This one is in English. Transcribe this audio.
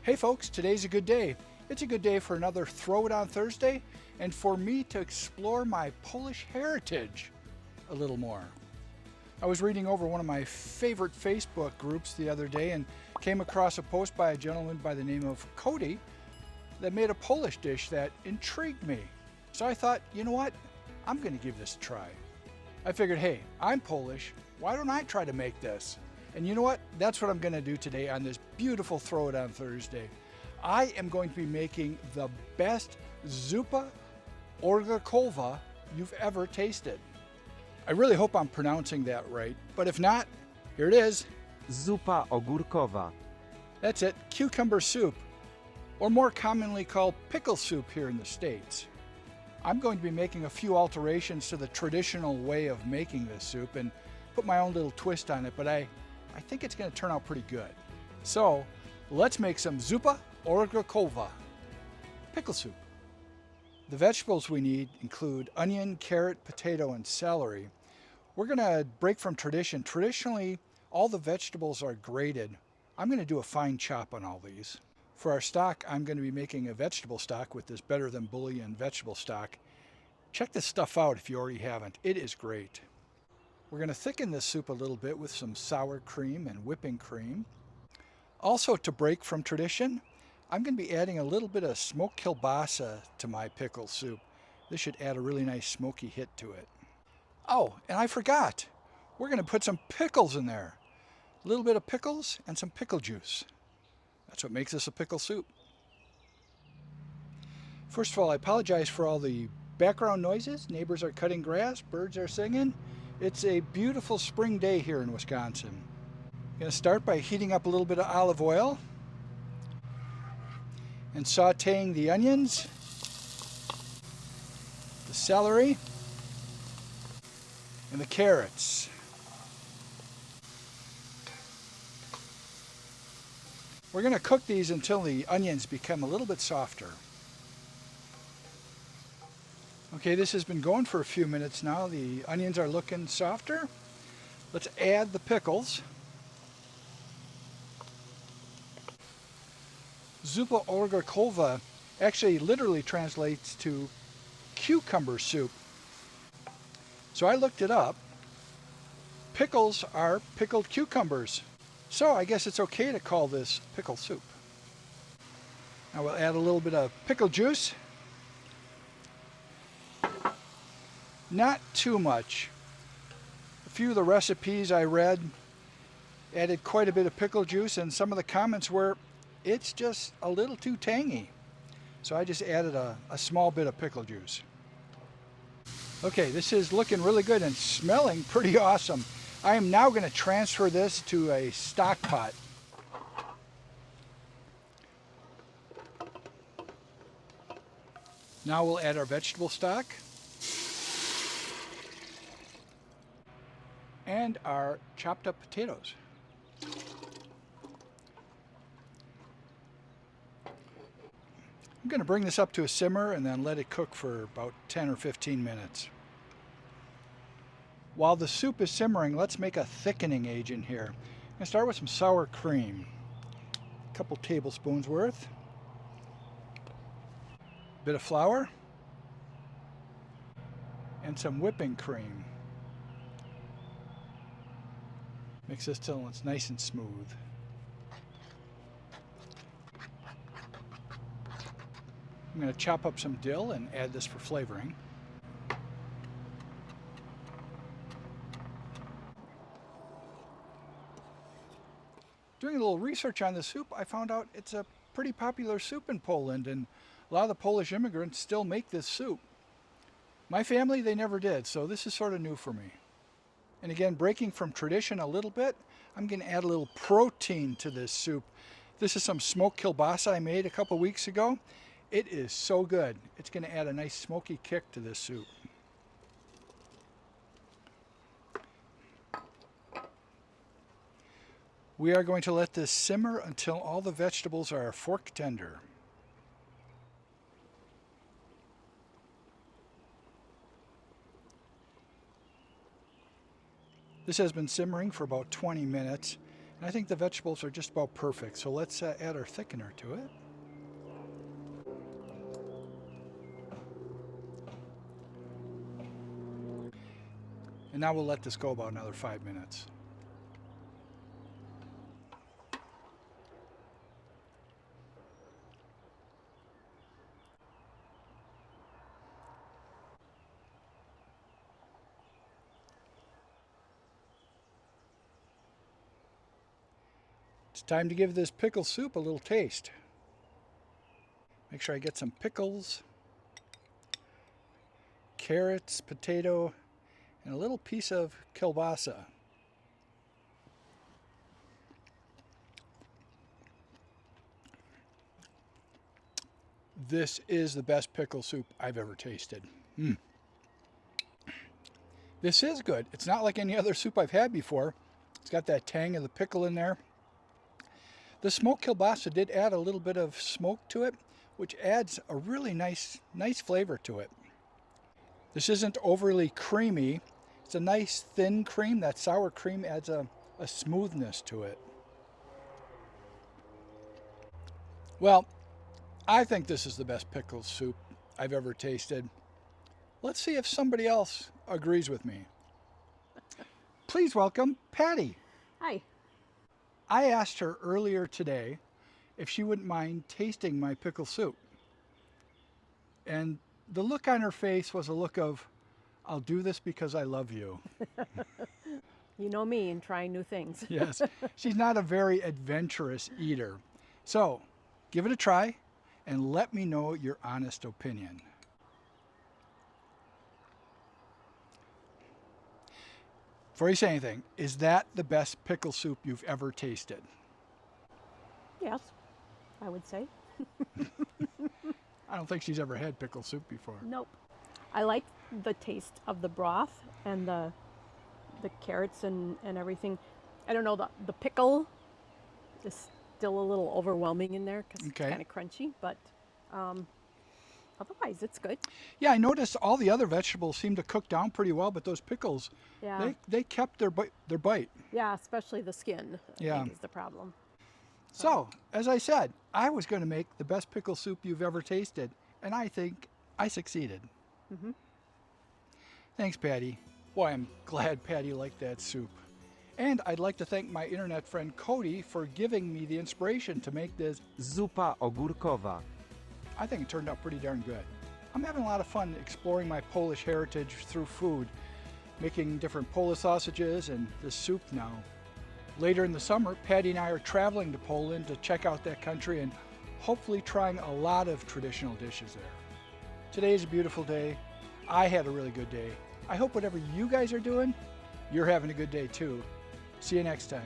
Hey folks, today's a good day. It's a good day for another Throw It On Thursday and for me to explore my Polish heritage a little more. I was reading over one of my favorite Facebook groups the other day and came across a post by a gentleman by the name of Cody that made a Polish dish that intrigued me. So I thought, you know what? I'm going to give this a try. I figured, hey, I'm Polish. Why don't I try to make this? And you know what? That's what I'm going to do today on this beautiful Throw It On Thursday. I am going to be making the best Zupa Ogórkowa you've ever tasted. I really hope I'm pronouncing that right, but if not, here it is. Zupa Ogórkowa. That's it, cucumber soup, or more commonly called pickle soup here in the States. I'm going to be making a few alterations to the traditional way of making this soup and put my own little twist on it, but I think it's going to turn out pretty good. So let's make some Zupa Ogórkowa pickle soup. The vegetables we need include onion, carrot, potato, and celery. We're going to break from tradition. Traditionally, all the vegetables are grated. I'm going to do a fine chop on all these. For our stock, I'm going to be making a vegetable stock with this Better Than Bouillon vegetable stock. Check this stuff out if you already haven't. It is great. We're going to thicken this soup a little bit with some sour cream and whipping cream. Also, to break from tradition, I'm going to be adding a little bit of smoked kielbasa to my pickle soup. This should add a really nice smoky hit to it. Oh, and I forgot. We're going to put some pickles in there. A little bit of pickles and some pickle juice. That's what makes this a pickle soup. First of all, I apologize for all the background noises. Neighbors are cutting grass, birds are singing. It's a beautiful spring day here in Wisconsin. I'm going to start by heating up a little bit of olive oil and sautéing the onions, the celery, and the carrots. We're going to cook these until the onions become a little bit softer. Okay, this has been going for a few minutes now. The onions are looking softer. Let's add the pickles. Zupa Ogórkowa actually literally translates to cucumber soup. So I looked it up. Pickles are pickled cucumbers. So I guess it's okay to call this pickle soup. Now we'll add a little bit of pickle juice. Not too much. A few of the recipes I read added quite a bit of pickle juice, and some of the comments were, it's just a little too tangy. So I just added a small bit of pickle juice. Okay, this is looking really good and smelling pretty awesome. I am now going to transfer this to a stock pot. Now we'll add our vegetable stock and our chopped up potatoes. I'm going to bring this up to a simmer and then let it cook for about 10 or 15 minutes. While the soup is simmering, let's make a thickening agent here. I'm going to start with some sour cream, a couple tablespoons worth, a bit of flour, and some whipping cream. Mix this till it's nice and smooth. I'm going to chop up some dill and add this for flavoring. Doing a little research on the soup, I found out it's a pretty popular soup in Poland, and a lot of the Polish immigrants still make this soup. My family, they never did, so this is sort of new for me. And again, breaking from tradition a little bit, I'm going to add a little protein to this soup. This is some smoked kielbasa I made a couple weeks ago. It is so good. It's going to add a nice smoky kick to this soup. We are going to let this simmer until all the vegetables are fork tender. This has been simmering for about 20 minutes. I think the vegetables are just about perfect, so let's add our thickener to it. And now we'll let this go about another 5 minutes. It's time to give this pickle soup a little taste. Make sure I get some pickles, carrots, potato, and a little piece of kielbasa. This is the best pickle soup I've ever tasted. This is good. It's not like any other soup I've had before. It's got that tang of the pickle in there. The smoked kielbasa did add a little bit of smoke to it, which adds a really nice flavor to it. This isn't overly creamy. It's a nice thin cream. That sour cream adds a smoothness to it. Well, I think this is the best pickle soup I've ever tasted. Let's see if somebody else agrees with me. Please welcome Patty. Hi. I asked her earlier today if she wouldn't mind tasting my pickle soup. And the look on her face was a look of, I'll do this because I love you. You know me and trying new things. Yes, she's not a very adventurous eater. So give it a try and let me know your honest opinion. Before you say anything, is that the best pickle soup you've ever tasted? Yes, I would say. I don't think she's ever had pickle soup before. Nope. I like the taste of the broth and the carrots and everything. I don't know, the pickle is still a little overwhelming in there because Okay. it's kind of crunchy, but otherwise it's good. Yeah, I noticed all the other vegetables seem to cook down pretty well, but those pickles, Yeah. they kept their bite. Yeah, especially the skin, I Yeah. think is the problem. So, as I said, I was going to make the best pickle soup you've ever tasted, and I think I succeeded. Mm-hmm. Thanks, Patty. Boy, I'm glad Patty liked that soup. And I'd like to thank my internet friend Cody for giving me the inspiration to make this. Zupa Ogórkowa. I think it turned out pretty darn good. I'm having a lot of fun exploring my Polish heritage through food, making different Polish sausages and this soup now. Later in the summer, Patty and I are traveling to Poland to check out that country and hopefully trying a lot of traditional dishes there. Today is a beautiful day. I had a really good day. I hope whatever you guys are doing, you're having a good day too. See you next time.